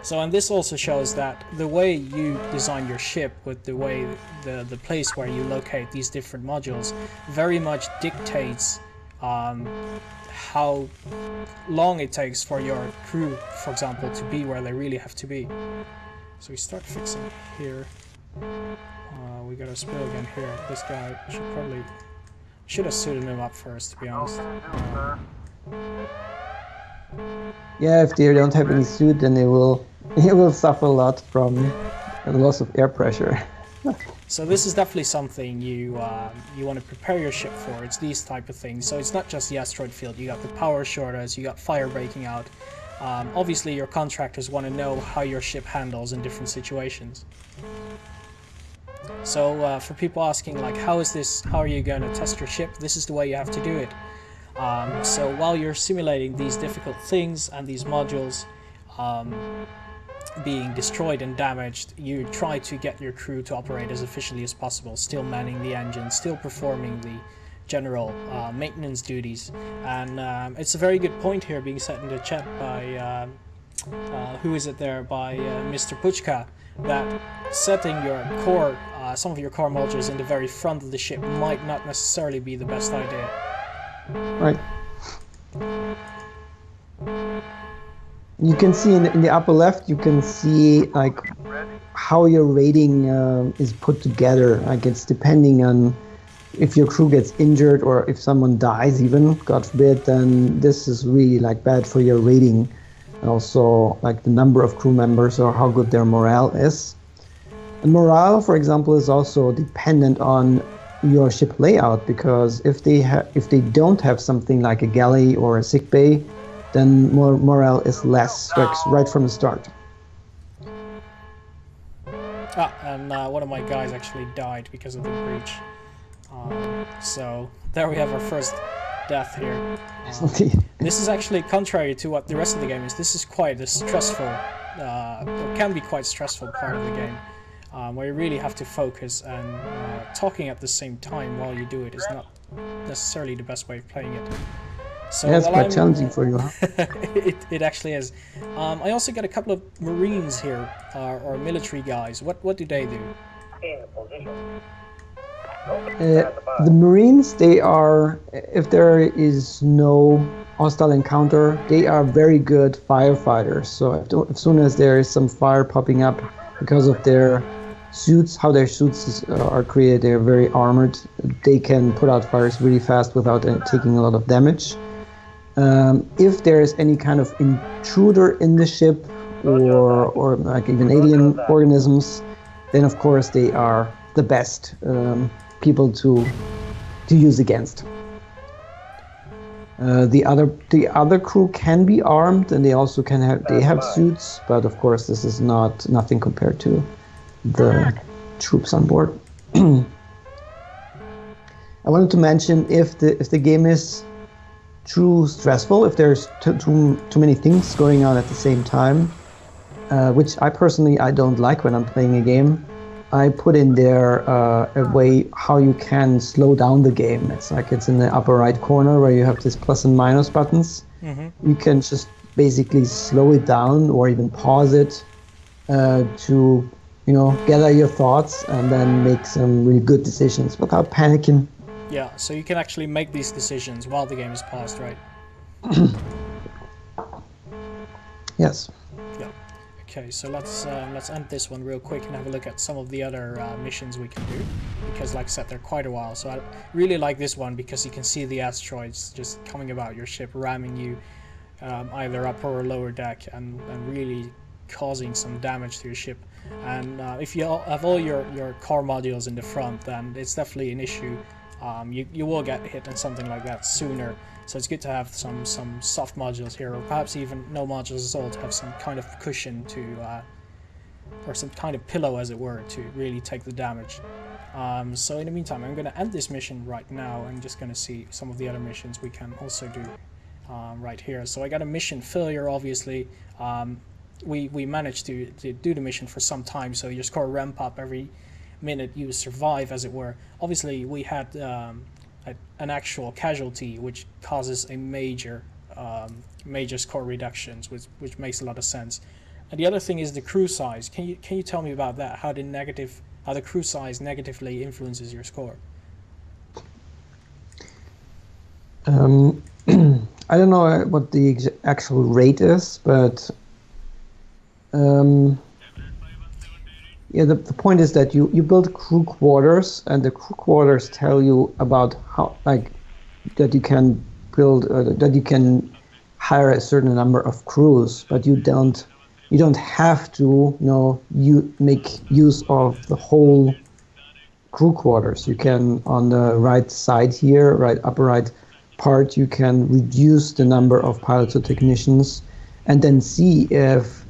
Speaker 1: So, and this also shows that the way you design your ship, with the way the place where you locate these different modules, very much dictates how long it takes for your crew, for example, to be where they really have to be. So we start fixing here. We got a spill again here. This guy should have suited him up first, to be honest.
Speaker 3: Yeah, if they don't have any suit, then they will suffer a lot from the loss of air pressure.
Speaker 1: So this is definitely something you want to prepare your ship for. It's these type of things. So it's not just the asteroid field. You got the power shortages, you got fire breaking out. Obviously, your contractors want to know how your ship handles in different situations. So for people asking like, how are you going to test your ship? This is the way you have to do it. So while you're simulating these difficult things and these modules being destroyed and damaged, you try to get your crew to operate as efficiently as possible, still manning the engine, still performing the general maintenance duties. And it's a very good point here being set in the chat by who is it there, by Mr. Puchka, that setting your core, some of your core modules in the very front of the ship might not necessarily be the best idea.
Speaker 3: Right. You can see in the upper left, you can see like how your rating is put together. Like it's depending on if your crew gets injured or if someone dies even, God forbid, then this is really like bad for your rating. Also like the number of crew members or how good their morale is. And morale, for example, is also dependent on your ship layout, because if they don't have something like a galley or a sick bay, then morale is less, like right from the start.
Speaker 1: And one of my guys actually died because of the breach. So there we have our first death here. This is actually contrary to what the rest of the game is. This is quite a stressful, it can be quite stressful part of the game, where you really have to focus, and talking at the same time while you do it is not necessarily the best way of playing it. So
Speaker 3: Yeah, it's
Speaker 1: while
Speaker 3: quite challenging for you, huh?
Speaker 1: it actually is. I also got a couple of Marines here, or military guys. What do they do?
Speaker 3: The Marines, they are, if there is no hostile encounter, they are very good firefighters. So as soon as there is some fire popping up because of their suits, how their suits are created, they're very armored. They can put out fires really fast without taking a lot of damage. If there is any kind of intruder in the ship, or like even alien organisms, then of course they are the best people to use against. The other crew can be armed, and they also have suits, but of course this is nothing compared to the troops on board. I wanted to mention if the game is too stressful, if there's too many things going on at the same time, which I personally don't like when I'm playing a game, I put in there a way how you can slow down the game. It's in the upper right corner where you have this plus and minus buttons. Mm-hmm. You can just basically slow it down or even pause it to gather your thoughts and then make some really good decisions without panicking.
Speaker 1: Yeah, so you can actually make these decisions while the game is paused, right?
Speaker 3: Yes.
Speaker 1: Yeah. Okay, so let's end this one real quick and have a look at some of the other missions we can do, because like I said, they're quite a while. So I really like this one because you can see the asteroids just coming about your ship, ramming you either upper or lower deck, and really causing some damage to your ship. And if you have all your core modules in the front, then it's definitely an issue. You will get hit on something like that sooner, so it's good to have some soft modules here, or perhaps even no modules at all, to have some kind of cushion or some kind of pillow, as it were, to really take the damage. So in the meantime, I'm going to end this mission right now. I'm just going to see some of the other missions we can also do right here. So I got a mission failure, obviously. We managed to do the mission for some time, so your score ramp up every minute you survive, as it were. Obviously we had an actual casualty which causes a major score reductions, which makes a lot of sense. And the other thing is the crew size. Can you tell me about that, how the crew size negatively influences your score?
Speaker 3: I don't know what the actual rate is, but yeah, the point is that you build crew quarters, and the crew quarters tell you about how, like, that you can build, that you can hire a certain number of crews, but you don't have to, you make use of the whole crew quarters. You can, on the right side here, upper right part, you can reduce the number of pilots or technicians, and then see if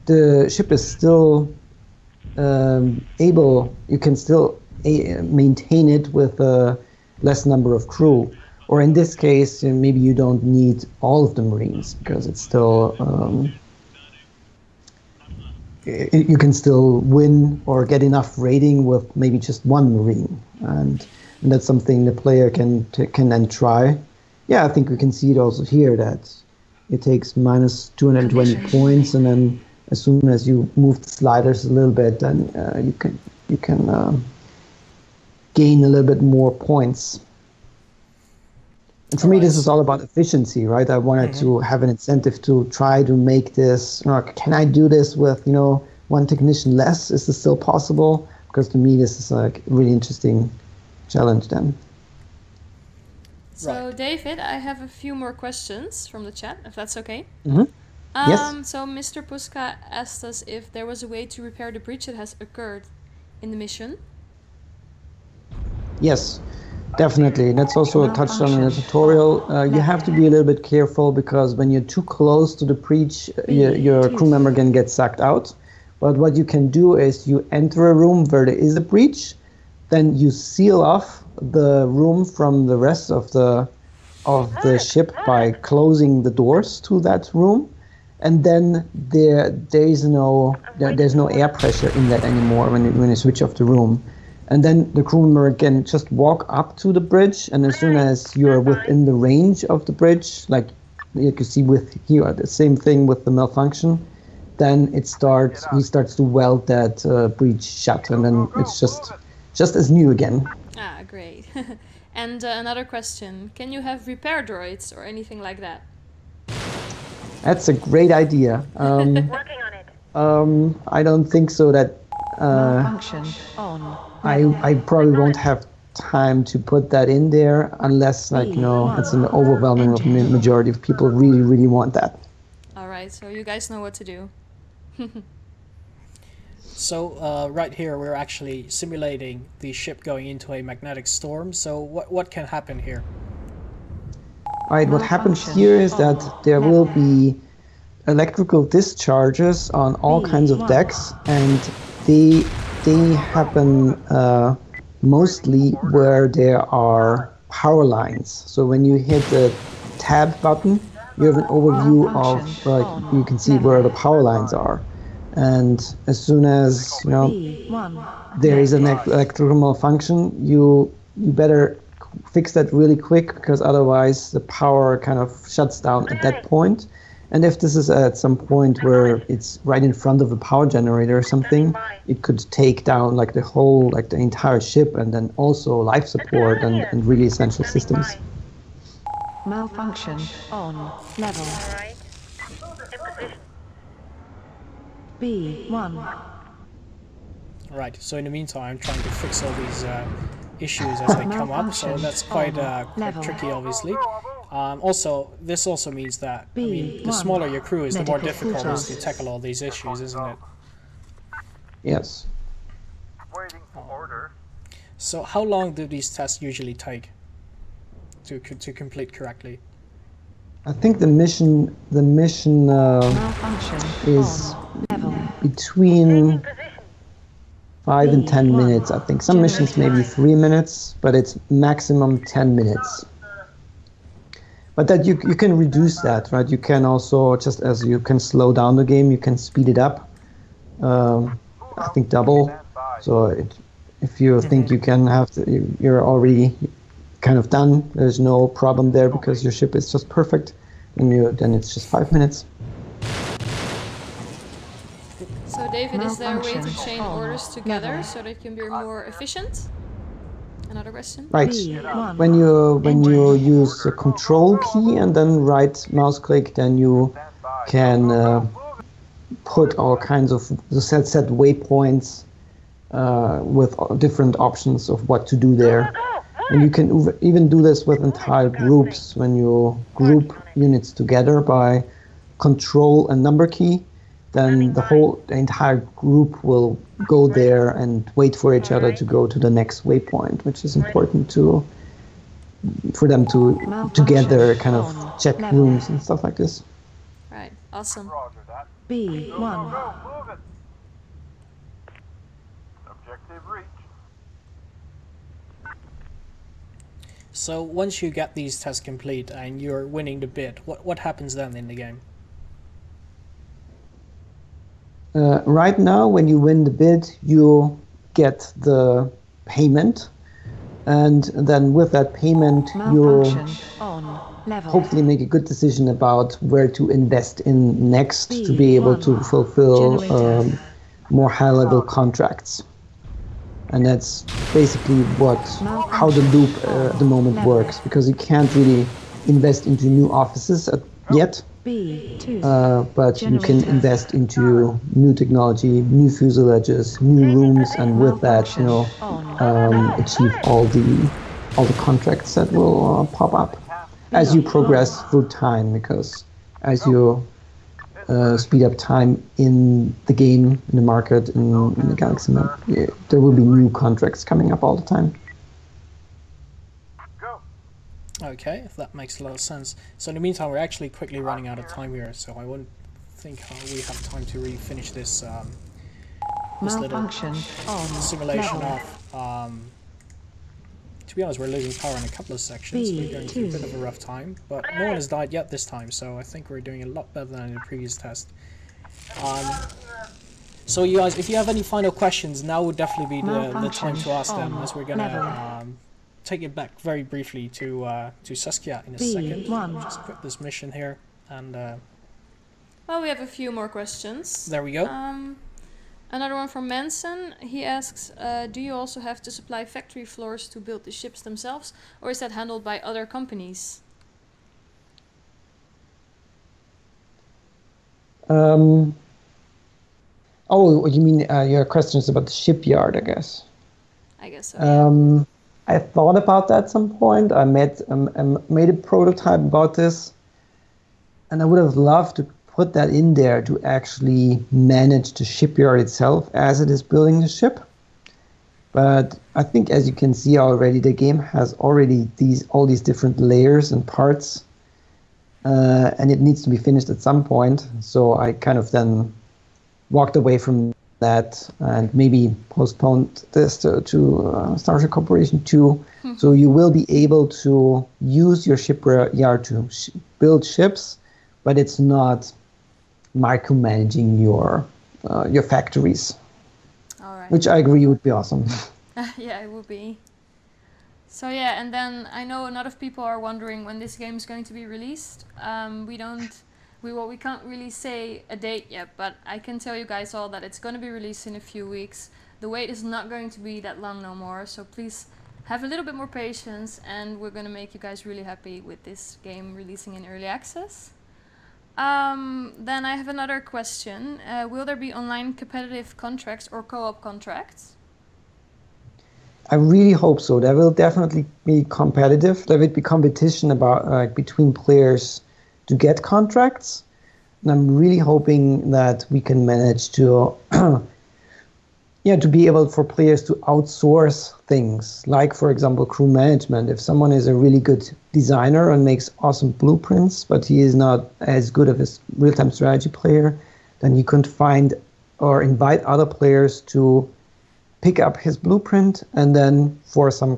Speaker 3: the ship is still you can still maintain it with a less number of crew. Or in this case, maybe you don't need all of the Marines, because it's still you can still win or get enough rating with maybe just one Marine, and that's something the player can then try. Yeah, I think we can see it also here, that it takes minus 220 points, and then as soon as you move the sliders a little bit, then you can gain a little bit more points. And for me, this is all about efficiency, right? I wanted to have an incentive to try to make this. Can I do this with one technician less? Is this still possible? Because to me, this is like a really interesting challenge then.
Speaker 2: So David, I have a few more questions from the chat, if that's okay.
Speaker 3: Mm-hmm. Yes.
Speaker 2: So Mr. Puska asked us if there was a way to repair the breach that has occurred in the mission.
Speaker 3: Yes, definitely. That's also touched on in the tutorial. You have to be a little bit careful, because when you're too close to the breach, your crew member can get sucked out. But what you can do is you enter a room where there is a breach, then you seal off the room from the rest of the ship by closing the doors to that room. And then there's no air pressure in that anymore when you switch off the room. And then the crew member can just walk up to the bridge, and as soon as you're within the range of the bridge, like you can see with here, the same thing with the malfunction, then he starts to weld that breach shut, and then it's just as new again.
Speaker 2: Ah, great. And another question, can you have repair droids or anything like that?
Speaker 3: That's a great idea.
Speaker 4: Working on it.
Speaker 3: I don't think so. That
Speaker 5: Malfunction on.
Speaker 3: I probably won't have time to put that in there unless, like, it's an overwhelming majority of people really want that.
Speaker 2: All right, so you guys know what to do.
Speaker 1: So right here we're actually simulating the ship going into a magnetic storm. So what can happen here?
Speaker 3: Right, what happens here is that there will be electrical discharges on all kinds of decks, and they happen mostly where there are power lines. So when you hit the tab button, you have an overview of, you can see where the power lines are. And as soon as there is an electrical malfunction, you better fix that really quick, because otherwise the power kind of shuts down at that point. And if this is at some point where it's right in front of a power generator or something, it could take down like the entire ship, and then also life support and really essential systems.
Speaker 5: Malfunction on. Level.
Speaker 4: All right. In position.
Speaker 5: B1.
Speaker 1: Right, so in the meantime I'm trying to fix all these issues as they come up, so that's quite tricky, obviously. This also means that, I mean, the smaller your crew is, the more difficult it is to tackle all these issues, isn't it?
Speaker 3: Yes.
Speaker 6: Waiting for order.
Speaker 1: So how long do these tests usually take to complete correctly?
Speaker 3: I think the mission
Speaker 5: Malfunction
Speaker 3: is
Speaker 5: on. Level.
Speaker 3: between 5 and 10 minutes. I think some missions maybe 3 minutes, but it's maximum 10 minutes. But that you can reduce that, right? You can also, just as you can slow down the game, you can speed it up. I think double. So if you think you can you're already kind of done, there's no problem there because your ship is just perfect, and then it's just 5 minutes.
Speaker 2: So David, is there a way to
Speaker 5: Malfunction
Speaker 2: chain
Speaker 5: on.
Speaker 2: orders together
Speaker 5: Level.
Speaker 2: so that it can be more efficient? Another question?
Speaker 3: Right.
Speaker 5: B1.
Speaker 3: When you use the control key and then right mouse click, then you can put all kinds of set waypoints with different options of what to do there. And you can even do this with entire groups when you group units together by control and number key. Then the entire group will go there and wait for each other to go to the next waypoint, which is important for them to together kind of check rooms and stuff like this.
Speaker 2: Right, awesome.
Speaker 6: Roger that.
Speaker 5: B1.
Speaker 6: Move it. Objective reach.
Speaker 1: So once you get these tests complete and you're winning the bid, what happens then in the game?
Speaker 3: Right now, when you win the bid, you get the payment, and then with that payment, you
Speaker 5: Malfunction on. Level.
Speaker 3: hopefully make a good decision about where to invest in next to be able to fulfill more high-level contracts. And that's basically how the loop at the moment works, because you can't really invest into new offices yet.
Speaker 5: B2.
Speaker 3: But you can invest into new technology, new fuselages, new rooms, and with that, achieve all the contracts that will pop up as you progress through time. Because as you speed up time in the game, in the market, in the galaxy map, there will be new contracts coming up all the time.
Speaker 1: Okay, that makes a lot of sense. So in the meantime, we're actually quickly running out of time here, so I wouldn't think we have time to really finish this little
Speaker 5: Malfunction on.
Speaker 1: simulation
Speaker 5: Level.
Speaker 1: of. To be honest, we're losing power in a couple of sections. We're going through a bit of a rough time, but no one has died yet this time, so I think we're doing a lot better than in the previous test. So you guys, if you have any final questions, now would definitely be the time to ask them,
Speaker 5: Malfunction
Speaker 1: as we're gonna
Speaker 5: level.
Speaker 1: take it back very briefly to Saskia in a second.
Speaker 5: B1.
Speaker 1: Just quit this mission here, and
Speaker 2: Well, we have a few more questions.
Speaker 1: there we go.
Speaker 2: Another one from Manson. He asks, do you also have to supply factory floors to build the ships themselves, or is that handled by other companies?
Speaker 3: Oh, you mean your question is about the shipyard, I guess.
Speaker 2: I guess so. Yeah.
Speaker 3: I thought about that at some point. I made a prototype about this, and I would have loved to put that in there to actually manage the shipyard itself as it is building the ship. But I think, as you can see already, the game has already all these different layers and parts, and it needs to be finished at some point. So I kind of then walked away from that and maybe postponed this to Starship Corporation 2. So you will be able to use your shipyard to build ships, but it's not micromanaging your factories.
Speaker 2: All right.
Speaker 3: Which I agree would be awesome.
Speaker 2: Yeah, it would be. So yeah, and then I know a lot of people are wondering when this game is going to be released. We can't really say a date yet, but I can tell you guys all that it's going to be released in a few weeks. The wait is not going to be that long no more, so please have a little bit more patience, and we're going to make you guys really happy with this game releasing in early access. Then I have another question. Will there be online competitive contracts or co-op contracts?
Speaker 3: I really hope so. There will definitely be competitive. There will be competition about between players to get contracts. And I'm really hoping that we can manage to to be able for players to outsource things, like, for example, crew management. If someone is a really good designer and makes awesome blueprints, but he is not as good of a real-time strategy player, then you can find or invite other players to pick up his blueprint and then for some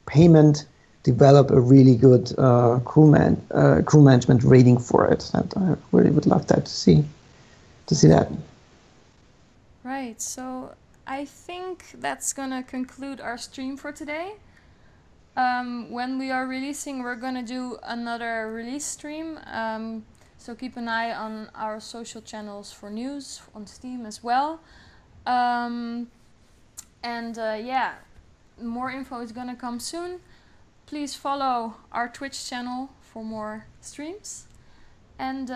Speaker 3: payment develop a really good crew management rating for it. And I really would love that to see that.
Speaker 2: Right, so I think that's gonna conclude our stream for today. When we are releasing, we're gonna do another release stream. So keep an eye on our social channels for news on Steam as well. Yeah, more info is gonna come soon. Please follow our Twitch channel for more streams. And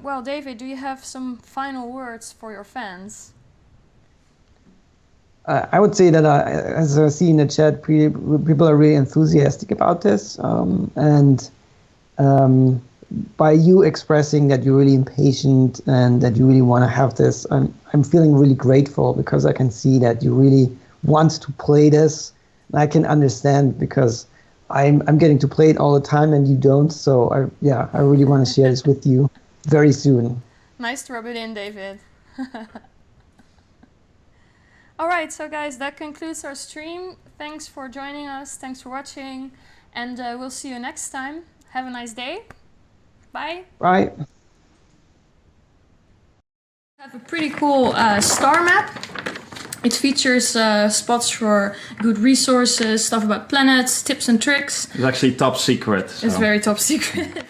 Speaker 2: well, David, do you have some final words for your fans?
Speaker 3: I would say that as I see in the chat, people are really enthusiastic about this, and by you expressing that you're really impatient and that you really want to have this, I'm feeling really grateful, because I can see that you really want to play this. And I can understand, because I'm getting to play it all the time and you don't. So I really want to share this with you very soon.
Speaker 2: Nice to rub it in, David. Alright, so guys, that concludes our stream. Thanks for joining us, thanks for watching, and we'll see you next time. Have a nice day. Bye.
Speaker 3: Bye.
Speaker 2: I have a pretty cool star map. It features spots for good resources, stuff about planets, tips and tricks.
Speaker 7: It's actually top secret. So.
Speaker 2: It's very top secret.